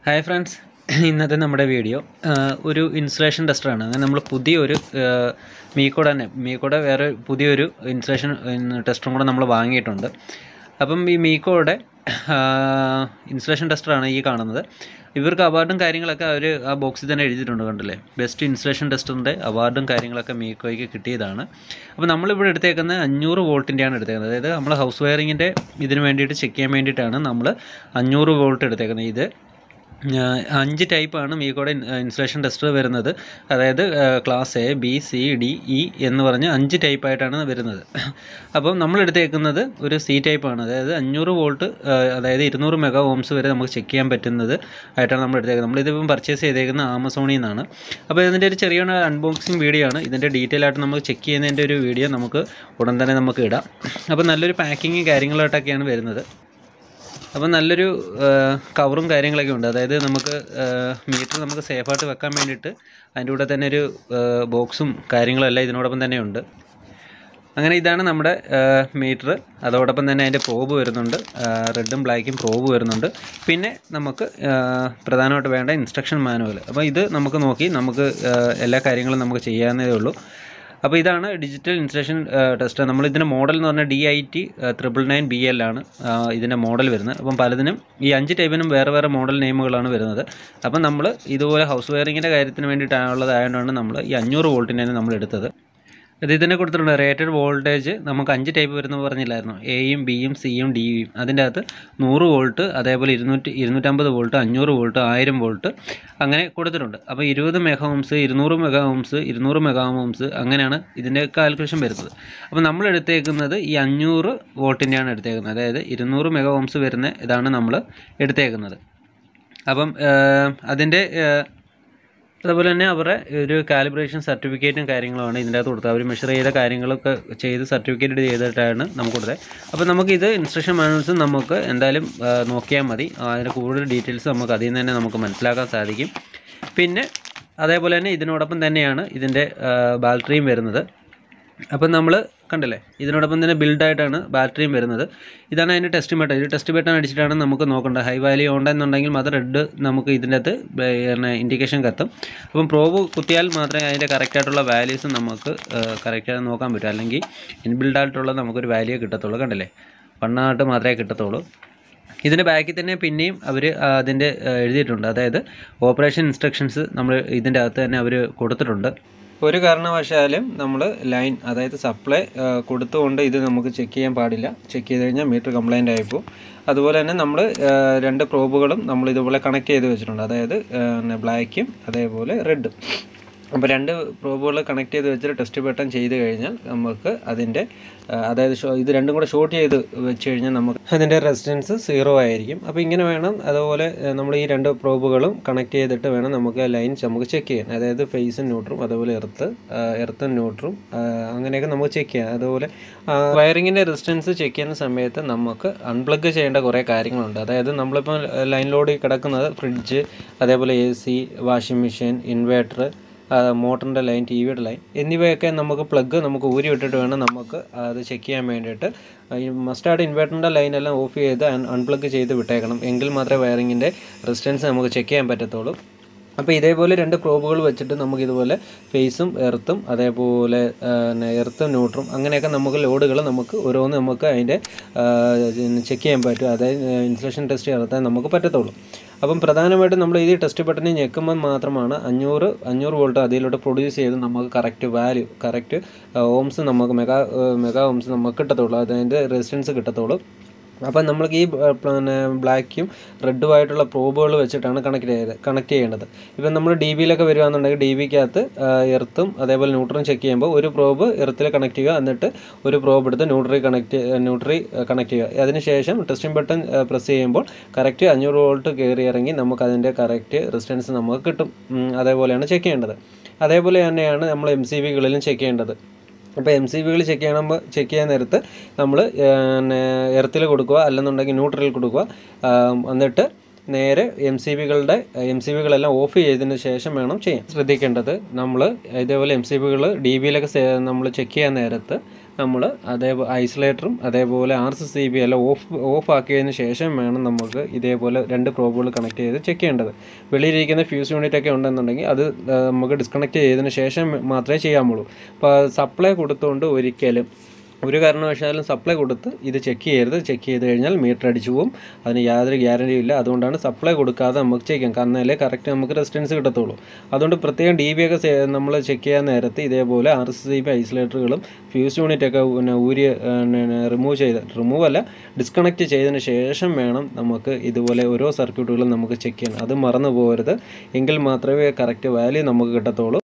Hi friends, ഇന്നത്തെ നമ്മുടെ video ഒരു ഇൻസുലേഷൻ ടെസ്റ്ററാണ്. അങ്ങനെ നമ്മൾ പുതിയൊരു മീക്കോടെ വേറെ പുതിയൊരു ഇൻസുലേഷൻ ടെസ്റ്ററും കൂടെ നമ്മൾ വാങ്ങിയിട്ടുണ്ട്. അപ്പം ഈ മീക്കോയുടെ ഇൻസുലേഷൻ ടെസ്റ്ററാണ് ഈ കാണുന്നത്. ഇവർക്ക് അവാർഡും കാര്യങ്ങളൊക്കെ അവർ ആ ബോക്സിൽ തന്നെ എഴുതിയിട്ടുണ്ട്, കണ്ടില്ലേ? ബെസ്റ്റ് ഇൻസുലേഷൻ ടെസ്റ്ററിൻ്റെ അവാർഡും കാര്യങ്ങളൊക്കെ മീക്കോയ്ക്ക് കിട്ടിയതാണ്. അപ്പോൾ നമ്മളിവിടെ എടുത്തേക്കുന്നത് 500 വോൾട്ടിൻ്റെയാണ് എടുത്തേക്കുന്നത്. അതായത് നമ്മൾ ഹൗസ് വയറിങ്ങിൻ്റെ ഇതിന് വേണ്ടിയിട്ട് ചെക്ക് ചെയ്യാൻ വേണ്ടിയിട്ടാണ് നമ്മൾ 500 വോൾട്ട് എടുത്തേക്കുന്നത്. ഇത് 5 ടൈപ്പാണ് മീക്കോയുടെ ഇൻസുലേഷൻ ടെസ്റ്റർ വരുന്നത്. അതായത് class A, B, C, D, E എന്ന് പറഞ്ഞ് 5 ടൈപ്പായിട്ടാണ് വരുന്നത്. അപ്പം നമ്മളെടുത്തേക്കുന്നത് ഒരു സി ടൈപ്പാണ്. അതായത് 500 വോൾട്ട്, അതായത് 200 മെഗാ ഓംസ് വരെ നമുക്ക് ചെക്ക് ചെയ്യാൻ പറ്റുന്നത് ആയിട്ടാണ് നമ്മൾ എടുത്തേക്കുന്നത്. നമ്മളിതിപ്പം പർച്ചേസ് ചെയ്തേക്കുന്ന ആമസോണിൽ നിന്നാണ്. അപ്പോൾ ഇതിൻ്റെ ഒരു ചെറിയ അൺബോക്സിങ് വീഡിയോ ആണ്. ഇതിൻ്റെ ഡീറ്റെയിൽ ആയിട്ട് നമുക്ക് ചെക്ക് ചെയ്യുന്നതിൻ്റെ ഒരു വീഡിയോ നമുക്ക് ഉടൻ തന്നെ നമുക്ക് ഇടാം. അപ്പോൾ നല്ലൊരു പാക്കിങ് കാര്യങ്ങളായിട്ടൊക്കെയാണ് വരുന്നത്. അപ്പോൾ നല്ലൊരു കവറും കാര്യങ്ങളൊക്കെ ഉണ്ട്. അതായത് നമുക്ക് മീറ്റർ നമുക്ക് സേഫായിട്ട് വെക്കാൻ വേണ്ടിയിട്ട് അതിൻ്റെ കൂടെ തന്നെ ഒരു ബോക്സും കാര്യങ്ങളെല്ലാം ഇതിനോടൊപ്പം തന്നെ ഉണ്ട്. അങ്ങനെ ഇതാണ് നമ്മുടെ മീറ്റർ. അതോടൊപ്പം തന്നെ അതിൻ്റെ പ്രോബ് വരുന്നുണ്ട്, റെഡും ബ്ലാക്കും പ്രോബ് വരുന്നുണ്ട്. പിന്നെ നമുക്ക് പ്രധാനമായിട്ട് വേണ്ട ഇൻസ്ട്രക്ഷൻ മാനുവൽ. അപ്പോൾ ഇത് നമുക്ക് നോക്കി നമുക്ക് എല്ലാ കാര്യങ്ങളും നമുക്ക് ചെയ്യാവുന്നതേ ഉള്ളൂ. അപ്പോൾ ഇതാണ് ഡിജിറ്റൽ ഇൻസുലേഷൻ ടെസ്റ്റർ. നമ്മളിതിൻ്റെ മോഡൽ എന്ന് പറഞ്ഞാൽ DIT 999BL ആണ് ഇതിൻ്റെ മോഡൽ വരുന്നത്. അപ്പം പലതിനും ഈ 5 ടൈപ്പിനും വേറെ വേറെ മോഡൽ നെയിമുകളാണ് വരുന്നത്. അപ്പം നമ്മൾ ഇതുപോലെ ഹൗസ് വയറിങ്ങിൻ്റെ കാര്യത്തിന് വേണ്ടിയിട്ടുള്ളതായതുകൊണ്ടാണ് നമ്മൾ ഈ 500 വോൾട്ടിൻ്റെ നമ്മൾ എടുത്തത്. ഇതിനെ കൊടുത്തിട്ടുണ്ട് റേറ്റഡ് വോൾട്ടേജ്. നമുക്ക് 5 ടൈപ്പ് വരുന്നത് പറഞ്ഞില്ലായിരുന്നു, എയും ബിയും സിയും ഡിയും. അതിൻ്റെ അകത്ത് 100 വോൾട്ട്, അതേപോലെ 250 വോൾട്ട്, 500 വോൾട്ട്, 1000 വോൾട്ട് അങ്ങനെ കൊടുത്തിട്ടുണ്ട്. അപ്പോൾ 20 mega ohms, 200 mega ohms, 200 mega ohms അങ്ങനെയാണ് ഇതിൻ്റെ കാൽക്കുലേഷൻ വരുന്നത്. അപ്പോൾ നമ്മൾ എടുത്തേക്കുന്നത് ഈ 500 വോൾട്ടിൻ്റെയാണ് എടുത്തേക്കുന്നത്. അതായത് 200 മെഗാ ഓംസ് വരുന്ന ഇതാണ് നമ്മൾ എടുത്തേക്കുന്നത്. അപ്പം അതിൻ്റെ അതുപോലെ തന്നെ അവരുടെ ഒരു കാലിബ്രേഷൻ സർട്ടിഫിക്കറ്റും കാര്യങ്ങളുമാണ് ഇതിൻ്റെ അകത്ത് കൊടുത്തത്. അവർ മെഷർ ചെയ്ത കാര്യങ്ങളൊക്കെ ചെയ്ത് സർട്ടിഫിക്കറ്റ് ചെയ്തിട്ടാണ് നമുക്ക് കൊടുത്തത്. അപ്പോൾ നമുക്കിത് ഇൻസ്ട്രക്ഷൻ മാനുവൽസ് നമുക്ക് എന്തായാലും നോക്കിയാൽ മതി. അതിൻ്റെ കൂടുതൽ ഡീറ്റെയിൽസ് നമുക്ക് അതിൽ നിന്ന് തന്നെ നമുക്ക് മനസ്സിലാക്കാൻ സാധിക്കും. പിന്നെ അതേപോലെ തന്നെ ഇതിനോടൊപ്പം തന്നെയാണ് ഇതിൻ്റെ ബാറ്ററിയും വരുന്നത്. അപ്പം നമ്മൾ കണ്ടില്ലേ, ഇതിനോടൊപ്പം തന്നെ ബിൽഡായിട്ടാണ് ബാറ്ററിയും വരുന്നത്. ഇതാണ് അതിൻ്റെ ടെസ്റ്റ് ബട്ടൺ. ഇത് ടെസ്റ്റ് ബട്ടൺ അടിച്ചിട്ടാണ് നമുക്ക് നോക്കേണ്ടത്. ഹൈ വാല്യൂ ഉണ്ടെന്നുണ്ടെങ്കിൽ മാത്രം റെഡ് നമുക്ക് ഇതിൻ്റെ അകത്ത് ഇൻഡിക്കേഷൻ കത്തും. അപ്പം പ്രോബ് കുത്തിയാൽ മാത്രമേ അതിൻ്റെ കറക്റ്റായിട്ടുള്ള വാല്യൂസ് നമുക്ക് കറക്റ്റായിട്ട് നോക്കാൻ പറ്റൂ. അല്ലെങ്കിൽ ഇൻബിൽഡായിട്ടുള്ള നമുക്കൊരു വാല്യൂ കിട്ടത്തുള്ളൂ. കണ്ടില്ലേ, 1 മാത്രമേ കിട്ടത്തുള്ളൂ. ഇതിൻ്റെ ബാക്കിൽ തന്നെ പിന്നെയും അവർ അതിൻ്റെ എഴുതിയിട്ടുണ്ട്. അതായത് ഓപ്പറേഷൻ ഇൻസ്ട്രക്ഷൻസ് നമ്മൾ ഇതിൻ്റെ അകത്ത് തന്നെ അവർ കൊടുത്തിട്ടുണ്ട്. ഒരു കാരണവശാലും നമ്മൾ ലൈൻ, അതായത് സപ്ലൈ കൊടുത്തുകൊണ്ട് ഇത് നമുക്ക് ചെക്ക് ചെയ്യാൻ പാടില്ല. ചെക്ക് ചെയ്ത് കഴിഞ്ഞാൽ മീറ്റർ കംപ്ലൈൻ്റ് ആയിപ്പോൾ. അതുപോലെ തന്നെ നമ്മൾ 2 പ്രോബുകളും നമ്മൾ ഇതുപോലെ കണക്ട് ചെയ്ത് വെച്ചിട്ടുണ്ട്. അതായത് ബ്ലാക്കും അതേപോലെ റെഡും. അപ്പോൾ 2 പ്രോബുകൾ കണക്ട് ചെയ്ത് വെച്ചിട്ട് ടെസ്റ്റ് ബട്ടൺ ചെയ്ത് കഴിഞ്ഞാൽ നമുക്ക് അതിൻ്റെ അതായത് ഇത് രണ്ടും കൂടെ ഷോർട്ട് ചെയ്ത് വെച്ച് കഴിഞ്ഞാൽ നമുക്ക് അതിൻ്റെ റെസിസ്റ്റൻസ് 0 ആയിരിക്കും. അപ്പോൾ ഇങ്ങനെ വേണം. അതുപോലെ നമ്മൾ ഈ 2 പ്രോബുകളും കണക്ട് ചെയ്തിട്ട് വേണം നമുക്ക് ലൈൻസ് നമുക്ക് ചെക്ക് ചെയ്യാൻ. അതായത് ഫേസും ന്യൂട്രും, അതുപോലെ എർത്തും ന്യൂട്രും അങ്ങനെയൊക്കെ നമുക്ക് ചെക്ക് ചെയ്യാം. അതുപോലെ വയറിങ്ങിൻ്റെ റെസിസ്റ്റൻസ് ചെക്ക് ചെയ്യുന്ന സമയത്ത് നമുക്ക് അൺപ്ലഗ് ചെയ്യേണ്ട കുറേ കാര്യങ്ങളുണ്ട്. അതായത് നമ്മളിപ്പോൾ ലൈൻ ലോഡിൽ കിടക്കുന്നത് ഫ്രിഡ്ജ്, അതേപോലെ AC, വാഷിംഗ് മെഷീൻ, ഇൻവേർട്ടർ, മോട്ടറിൻ്റെ ലൈൻ, TVയുടെ ലൈൻ എന്നിവയൊക്കെ നമുക്ക് പ്ലഗ് നമുക്ക് ഊരി വിട്ടിട്ട് വേണം നമുക്ക് അത് ചെക്ക് ചെയ്യാൻ വേണ്ടിയിട്ട്. ഈ മസ്റ്റായിട്ട് ഇൻവേർട്ടറിൻ്റെ ലൈനെല്ലാം ഓഫ് ചെയ്ത് അൺപ്ലഗ് ചെയ്ത് വിട്ടേക്കണം. എങ്കിൽ മാത്രമേ വയറിങ്ങിൻ്റെ റെസിസ്റ്റൻസ് നമുക്ക് ചെക്ക് ചെയ്യാൻ പറ്റത്തുള്ളൂ. അപ്പോൾ ഇതേപോലെ 2 പ്രോബുകൾ വെച്ചിട്ട് നമുക്കിതുപോലെ ഫേസും എർത്തും അതേപോലെ എർത്തും ന്യൂട്രും അങ്ങനെയൊക്കെ നമുക്ക് ലോഡുകൾ നമുക്ക് ഓരോന്ന് നമുക്ക് അതിൻ്റെ ചെക്ക് ചെയ്യാൻ പറ്റും. അതായത് ഇൻസുലേഷൻ ടെസ്റ്റ് നടത്താൻ നമുക്ക് പറ്റത്തുള്ളൂ. അപ്പം പ്രധാനമായിട്ടും നമ്മൾ ഈ ടെസ്റ്റ് ബട്ടണിൽ ഞെക്കുമ്പോൾ മാത്രമാണ് 500 വോൾട്ട് അതിലോട്ട് പ്രൊഡ്യൂസ് ചെയ്ത് നമുക്ക് കറക്റ്റ് വാല്യൂ, കറക്റ്റ് ഓംസ് നമുക്ക് മെഗാ ഓംസ് നമുക്ക് കിട്ടത്തുള്ളൂ. അതിൻ്റെ റെസിസ്റ്റൻസ് കിട്ടത്തുള്ളൂ. അപ്പം നമ്മൾക്ക് ഈ ബ്ലാക്കും റെഡുമായിട്ടുള്ള പ്രോബുകൾ വെച്ചിട്ടാണ് കണക്ട് ചെയ്യേണ്ടത്. ഇപ്പം നമ്മൾ DBയിലൊക്കെ വരികയാണെന്നുണ്ടെങ്കിൽ DBക്കകത്ത് എർത്തും അതേപോലെ ന്യൂട്രും ചെക്ക് ചെയ്യുമ്പോൾ ഒരു പ്രോബ് എർത്തിൽ കണക്ട് ചെയ്യുക, എന്നിട്ട് ഒരു പ്രോബ് എടുത്ത് ന്യൂട്രി കണക്ട് ചെയ്യുക. അതിനുശേഷം ടെസ്റ്റിംഗ് ബട്ടൺ പ്രസ് ചെയ്യുമ്പോൾ കറക്റ്റ് 500 വോൾട്ട് കയറി ഇറങ്ങി നമുക്ക് അതിൻ്റെ കറക്റ്റ് റെസിസ്റ്റൻസ് നമുക്ക് കിട്ടും. അതേപോലെയാണ് ചെക്ക് ചെയ്യേണ്ടത്. അതേപോലെ തന്നെയാണ് നമ്മൾ MCBകളിലും ചെക്ക് ചെയ്യേണ്ടത്. അപ്പോൾ MCBകൾ ചെക്ക് ചെയ്യാൻ നേരത്ത് നമ്മൾ എർത്തിൽ കൊടുക്കുക, അല്ലെന്നുണ്ടെങ്കിൽ ന്യൂട്രലിൽ കൊടുക്കുക. എന്നിട്ട് നേരെ MCBകളെല്ലാം ഓഫ് ചെയ്തതിന് ശേഷം വേണം ചെയ്യാൻ. ശ്രദ്ധിക്കേണ്ടത്, നമ്മൾ ഇതേപോലെ MCBകൾ DBയിലൊക്കെ നമ്മൾ ചെക്ക് ചെയ്യാൻ നേരത്ത് നമ്മൾ ഐസൊലേറ്ററും അതേപോലെ RCCB എല്ലാം ഓഫ് ആക്കിയതിന് ശേഷം വേണം നമുക്ക് ഇതേപോലെ 2 പ്രോബുകൾ കണക്ട് ചെയ്ത് ചെക്ക് ചെയ്യേണ്ടത്. വെളിയിലിരിക്കുന്ന ഫ്യൂസ് യൂണിറ്റ് ഒക്കെ ഉണ്ടെന്നുണ്ടെങ്കിൽ അത് നമുക്ക് ഡിസ്കണക്ട് ചെയ്തതിന് ശേഷം മാത്രമേ ചെയ്യാമുള്ളൂ. അപ്പോൾ സപ്ലൈ കൊടുത്തുകൊണ്ട് ഒരിക്കലും ഒരു കാരണവശാലും സപ്ലൈ കൊടുത്ത് ഇത് ചെക്ക് ചെയ്യരുത്. ചെക്ക് ചെയ്ത് കഴിഞ്ഞാൽ മീറ്റർ അടിച്ചു പോകും. അതിന് യാതൊരു ഗ്യാരണ്ടിയും ഇല്ല. അതുകൊണ്ടാണ് സപ്ലൈ കൊടുക്കാതെ നമുക്ക് ചെക്ക് ചെയ്യാം. കാരണമല്ലേ കറക്റ്റ് നമുക്ക് റെസിസ്റ്റൻസ് കിട്ടത്തുള്ളൂ. അതുകൊണ്ട് പ്രത്യേകം DB ഒക്കെ നമ്മൾ ചെക്ക് ചെയ്യാൻ നേരത്ത് ഇതേപോലെ RCCB ഐസൊലേറ്ററുകളും ഫ്യൂസ് യൂണിറ്റൊക്കെ റിമൂവ് അല്ല ഡിസ്കണക്ട് ചെയ്തതിന് ശേഷം വേണം നമുക്ക് ഇതുപോലെ ഓരോ സർക്യൂട്ടുകളും നമുക്ക് ചെക്ക് ചെയ്യാൻ. അത് മറന്നു പോകരുത്. എങ്കിൽ മാത്രമേ കറക്റ്റ് വാല്യൂ നമുക്ക് കിട്ടത്തുള്ളൂ.